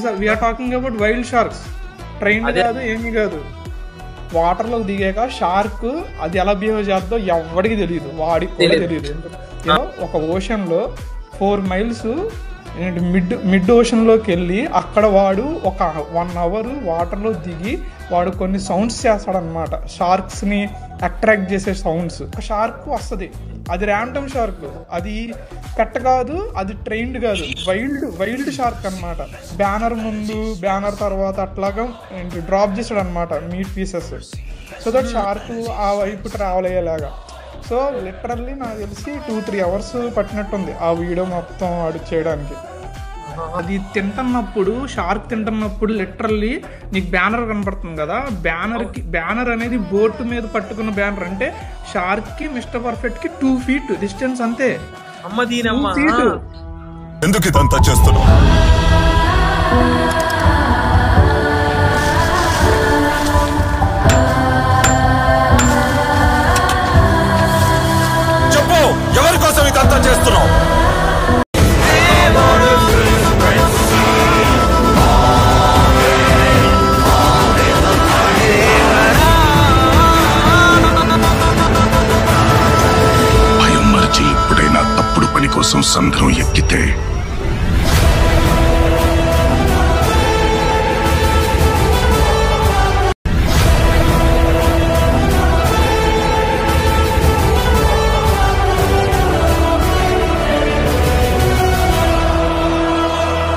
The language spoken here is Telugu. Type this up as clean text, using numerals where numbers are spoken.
We are talking about wild sharks, train కాదు ఏమీ కాదు. వాటర్లోకి దిగాక షార్క్ అది ఎలా బిహేవ్ చేద్దో ఎవరికి తెలియదు, వాడికి కూడా తెలియదు. ఒక ఓషన్లో 4 మైల్స్ మిడ్ ఓషన్లోకి వెళ్ళి అక్కడ వాడు ఒక 1 అవర్ వాటర్లో దిగి వాడు కొన్ని సౌండ్స్ చేస్తాడనమాట, షార్క్స్ని అట్రాక్ట్ చేసే సౌండ్స్. ఒక షార్క్ వస్తుంది, అది ర్యాండమ్ షార్క్, అది పెట్ కాదు, అది ట్రైన్డ్ కాదు, వైల్డ్ షార్క్ అనమాట. బ్యానర్ ముందు బ్యానర్ తర్వాత అట్లాగా డ్రాప్ చేస్తాడు అనమాట meet pieces, so that shark ఆ వైపు ట్రావెల్ అయ్యేలాగా. సో లిటరల్లీ నాకు తెలిసి 2-3 అవర్స్ పట్టినట్టుంది ఆ వీడియో మొత్తం ఆడు చేయడానికి. అది తింటున్నప్పుడు, షార్క్ తింటున్నప్పుడు లిటరల్లీ నీకు బ్యానర్ కనపడుతుంది కదా, బ్యానర్ అనేది బోట్ మీద పట్టుకున్న బ్యానర్. అంటే షార్క్ కి మిస్టర్ పర్ఫెక్ట్ కి 2 feet డిస్టెన్స్ అంతే. 2 feet. ఎందుకు ఇదంతా చేస్తున్నావు? చెప్పు, ఎవరి కోసం ఇదంతా చేస్తున్నావు? భయం మరచి ఎప్పుడైనా తప్పుడు పని కోసం సంద్రం ఎక్కితే